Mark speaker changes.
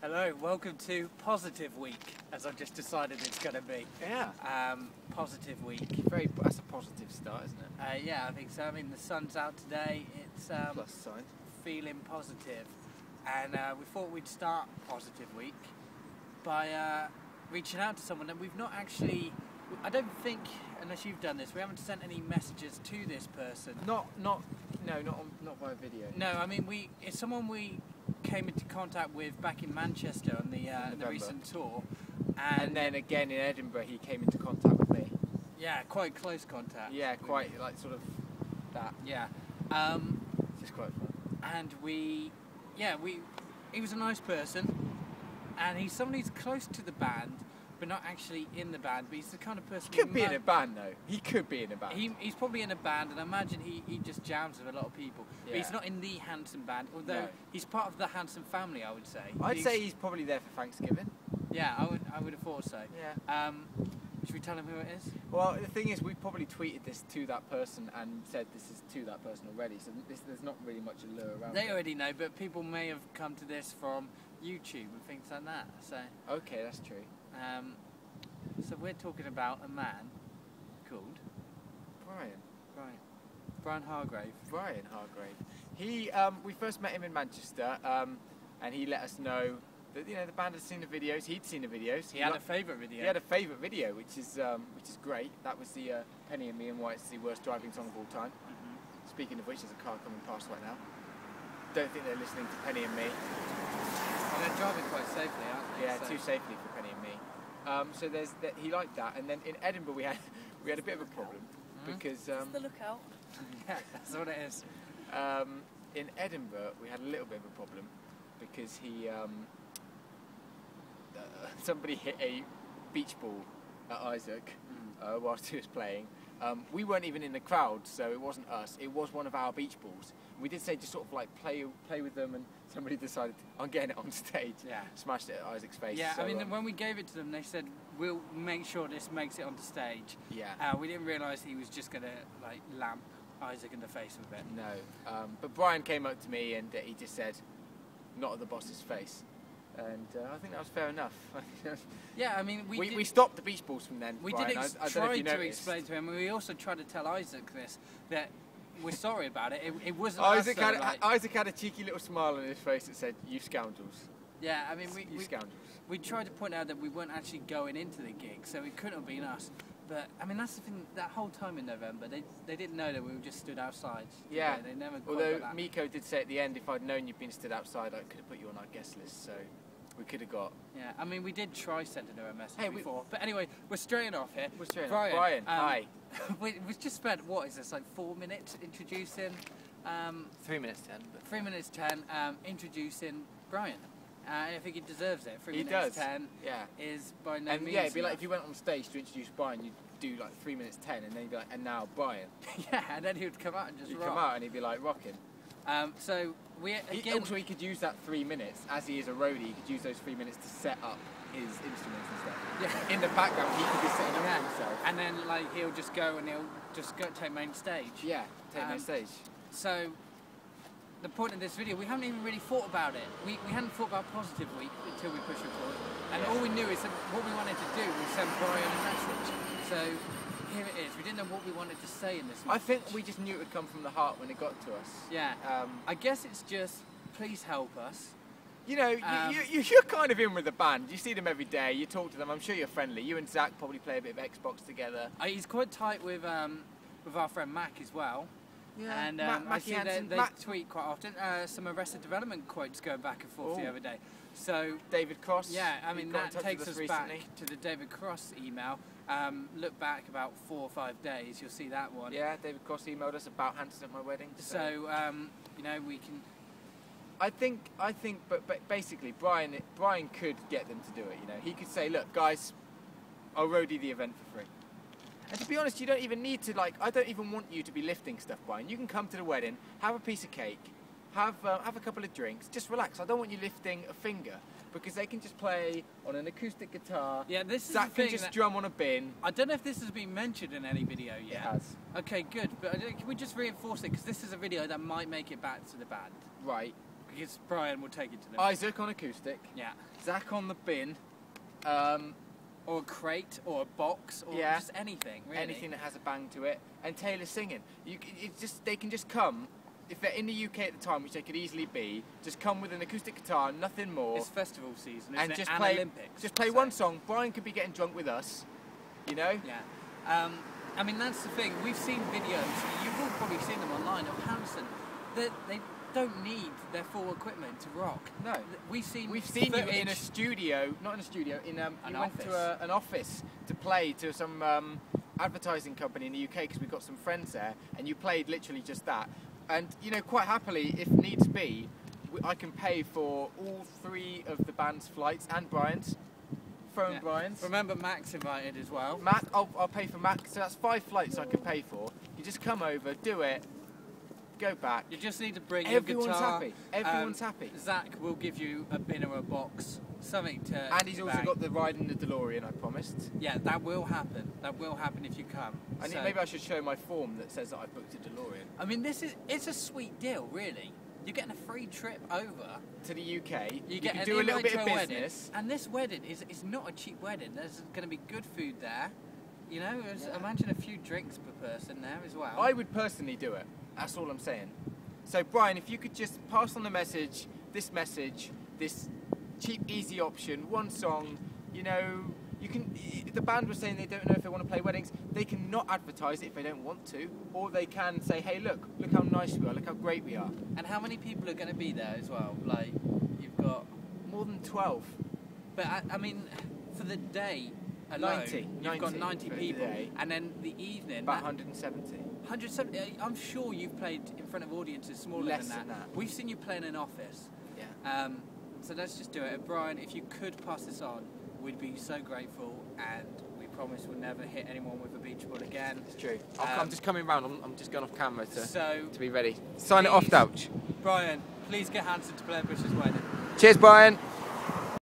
Speaker 1: Hello, welcome to Positive Week, as I've just decided it's going to be.
Speaker 2: Yeah.
Speaker 1: Positive Week.
Speaker 2: That's a positive start, isn't it?
Speaker 1: Yeah, I think so. I mean, the sun's out today. It's
Speaker 2: Plus sign.
Speaker 1: feeling positive. And we thought we'd start Positive Week by reaching out to someone that we've not actually... I don't think, unless you've done this, we haven't sent any messages to this person.
Speaker 2: Not via video.
Speaker 1: No, I mean, it's someone we came into contact with back in Manchester on the recent tour.
Speaker 2: And then again in Edinburgh he came into contact with me.
Speaker 1: Yeah, quite close contact.
Speaker 2: Yeah, quite like sort of that.
Speaker 1: Yeah.
Speaker 2: It's just quite fun.
Speaker 1: And he was a nice person, and he's someone who's close to the band, but not actually in the band, but he's the kind of person...
Speaker 2: He could be in a band though. He could be in a band.
Speaker 1: He's probably in a band, and I imagine he just jams with a lot of people. Yeah. But he's not in the Hanson band, although he's part of the Hanson family, I would say.
Speaker 2: I'd say he's probably there for Thanksgiving.
Speaker 1: Yeah, I would have thought so.
Speaker 2: Yeah.
Speaker 1: Should we tell him who it is?
Speaker 2: Well, the thing is, we probably tweeted this to that person and said this is to that person already, so there's not really much allure around
Speaker 1: They already know, but people may have come to this from YouTube and things like that, so...
Speaker 2: Okay, that's true.
Speaker 1: So we're talking about a man called... Brian Hargrave.
Speaker 2: Brian Hargrave. He, we first met him in Manchester, and he let us know that the band had seen the videos. He'd seen the videos.
Speaker 1: He had a favourite video.
Speaker 2: He had a favourite video, which is great. That was the Penny and Me and Why It's the Worst Driving Song of All Time. Speaking of which, there's a car coming past right now. Don't think they're listening to Penny and Me.
Speaker 1: Well, they're driving quite safely, aren't they?
Speaker 2: Yeah, too safely for Penny and Me. So there's that. He liked that, and then in Edinburgh we had a bit of a problem because
Speaker 3: It's the lookout.
Speaker 1: yeah, that's what it is.
Speaker 2: In Edinburgh we had a little bit of a problem because somebody hit a beach ball at Isaac whilst he was playing. We weren't even in the crowd, so it wasn't us. It was one of our beach balls. We did say just sort of like play with them, and somebody decided on getting it on stage.
Speaker 1: Yeah.
Speaker 2: Smashed it at Isaac's face.
Speaker 1: Yeah,
Speaker 2: so,
Speaker 1: I mean, when we gave it to them, they said we'll make sure this makes it onto stage.
Speaker 2: Yeah.
Speaker 1: We didn't realise he was just gonna like lamp Isaac in the face with it.
Speaker 2: No. But Brian came up to me and he just said, "Not at the boss's face." And I think that was fair enough.
Speaker 1: Yeah, I mean,
Speaker 2: we stopped the beach balls from then.
Speaker 1: We
Speaker 2: Brian.
Speaker 1: did
Speaker 2: I don't know if
Speaker 1: try
Speaker 2: you
Speaker 1: to
Speaker 2: noticed.
Speaker 1: explain to him. We also tried to tell Isaac this, that we're sorry about it. It wasn't
Speaker 2: Isaac
Speaker 1: us, though,
Speaker 2: Isaac had a cheeky little smile on his face that said, "You scoundrels."
Speaker 1: Yeah, I mean,
Speaker 2: You scoundrels.
Speaker 1: we tried to point out that we weren't actually going into the gig, so it couldn't have been us. But I mean, that's the thing. That whole time in November, they didn't know that we were just stood outside.
Speaker 2: Yeah.
Speaker 1: They never.
Speaker 2: Although
Speaker 1: got that.
Speaker 2: Miko did say at the end, if I'd known you'd been stood outside, I could have put you on our guest list. So we could have got.
Speaker 1: Yeah, I mean, we did try sending her a message
Speaker 2: Hey,
Speaker 1: before. But anyway, we're straying off here.
Speaker 2: We're straight
Speaker 1: Brian,
Speaker 2: off. Brian, hi.
Speaker 1: we just spent, what is this, like 4 minutes introducing...
Speaker 2: 3 minutes 10.
Speaker 1: 3 minutes 10, introducing Brian. I think he deserves it. 3
Speaker 2: He
Speaker 1: minutes
Speaker 2: does.
Speaker 1: 10
Speaker 2: Yeah.
Speaker 1: is by no
Speaker 2: And
Speaker 1: means
Speaker 2: yeah, it'd be like
Speaker 1: enough.
Speaker 2: if you went on stage to introduce Brian, you'd do like 3 minutes 10, and then you'd be like, "And now Brian."
Speaker 1: Yeah, and then he would come out and just
Speaker 2: He'd
Speaker 1: rock.
Speaker 2: come out and he'd be like rocking.
Speaker 1: So we again.
Speaker 2: Also, he could use that 3 minutes, as he is a roadie, he could use those 3 minutes to set up his instruments and stuff.
Speaker 1: Yeah.
Speaker 2: In the background, he could be setting up himself.
Speaker 1: And then like he'll just go and he'll just go take main stage.
Speaker 2: Yeah, take main stage.
Speaker 1: So the point of this video, we haven't even really thought about it. We hadn't thought about Positive Week until we pushed record, and all we knew is that what we wanted to do was send Brian a message. So here it is. We didn't know what we wanted to say in this message.
Speaker 2: I think we just knew it would come from the heart when it got to us.
Speaker 1: Yeah. I guess it's just, please help us.
Speaker 2: You know, you're kind of in with the band. You see them every day. You talk to them. I'm sure you're friendly. You and Zach probably play a bit of Xbox together.
Speaker 1: He's quite tight with our friend Mac as well.
Speaker 2: Yeah.
Speaker 1: And I see they tweet quite often. Some Arrested Development quotes going back and forth the other day. So
Speaker 2: David Cross.
Speaker 1: Yeah, I mean that takes us
Speaker 2: recently.
Speaker 1: back to the David Cross email. Look back about 4 or 5 days, you'll see that one.
Speaker 2: Yeah, David Cross emailed us about Hansonatmywedding.
Speaker 1: So you know, we can.
Speaker 2: I think, but basically, Brian could get them to do it. You know, he could say, "Look, guys, I'll roadie the event for free." And to be honest, you don't even need to I don't even want you to be lifting stuff, Brian. You can come to the wedding, have a piece of cake, have a couple of drinks, just relax. I don't want you lifting a finger because they can just play on an acoustic guitar.
Speaker 1: Yeah, this is
Speaker 2: Zach
Speaker 1: the thing
Speaker 2: can just drum on a bin.
Speaker 1: I don't know if this has been mentioned in any video yet.
Speaker 2: It has.
Speaker 1: Okay, good. But can we just reinforce it because this is a video that might make it back to the band.
Speaker 2: Right.
Speaker 1: because Brian will take it to them.
Speaker 2: Isaac on acoustic.
Speaker 1: Yeah.
Speaker 2: Zach on the bin.
Speaker 1: Or a crate, or a box, or just anything, really.
Speaker 2: Anything that has a bang to it. And Taylor singing. They can just come, if they're in the UK at the time, which they could easily be, just come with an acoustic guitar, nothing more.
Speaker 1: It's festival season,
Speaker 2: and
Speaker 1: isn't
Speaker 2: just
Speaker 1: it?
Speaker 2: play,
Speaker 1: Olympics.
Speaker 2: just play one song. Brian could be getting drunk with us, you know?
Speaker 1: Yeah. I mean, that's the thing. We've seen videos, you've all probably seen them online, of Hanson. They don't need their full equipment to rock.
Speaker 2: No.
Speaker 1: We've seen
Speaker 2: you in a studio, not in a studio, in you went to an office to play to some advertising company in the UK because we've got some friends there, and you played literally just that. And, you know, quite happily, if needs be, I can pay for all 3 of the band's flights and Brian's. Brian's.
Speaker 1: Remember, Mac's invited as well.
Speaker 2: Mac, I'll pay for Mac, so that's 5 flights I can pay for. You just come over, do it, go back.
Speaker 1: You just need to bring
Speaker 2: Everyone's
Speaker 1: your guitar.
Speaker 2: happy. Everyone's happy.
Speaker 1: Zach will give you a bin or a box, something to.
Speaker 2: And he's also got the ride in the DeLorean, I promised.
Speaker 1: Yeah, that will happen. That will happen if you come.
Speaker 2: And maybe I should show my form that says that I've booked a DeLorean.
Speaker 1: I mean, it's a sweet deal, really. You're getting a free trip over
Speaker 2: to the UK. You
Speaker 1: can
Speaker 2: do a little bit of business.
Speaker 1: And this wedding is not a cheap wedding. There's going to be good food there. You know, imagine a few drinks per person there as well.
Speaker 2: I would personally do it. That's all I'm saying. So, Brian, if you could just pass on the message, this cheap, easy option, one song, you know, you can. The band was saying they don't know if they want to play weddings. They can not advertise it if they don't want to, or they can say, hey, look how nice we are, look how great we are.
Speaker 1: And how many people are going to be there as well? Like, you've got
Speaker 2: more than 12.
Speaker 1: But I mean, for the day alone, you've got 90 people, and then the evening
Speaker 2: about 170.
Speaker 1: 170. I'm sure you've played in front of audiences smaller
Speaker 2: than
Speaker 1: that. We've seen you play in an office.
Speaker 2: Yeah.
Speaker 1: So let's just do it. And Brian, if you could pass this on, we'd be so grateful, and we promise we'll never hit anyone with a beach ball again.
Speaker 2: It's true. I'm just coming round. I'm just going off camera to be ready.
Speaker 1: Sign
Speaker 2: it off, Douch.
Speaker 1: Brian, please get Hanson to play at Bush's wedding.
Speaker 2: Cheers, Brian.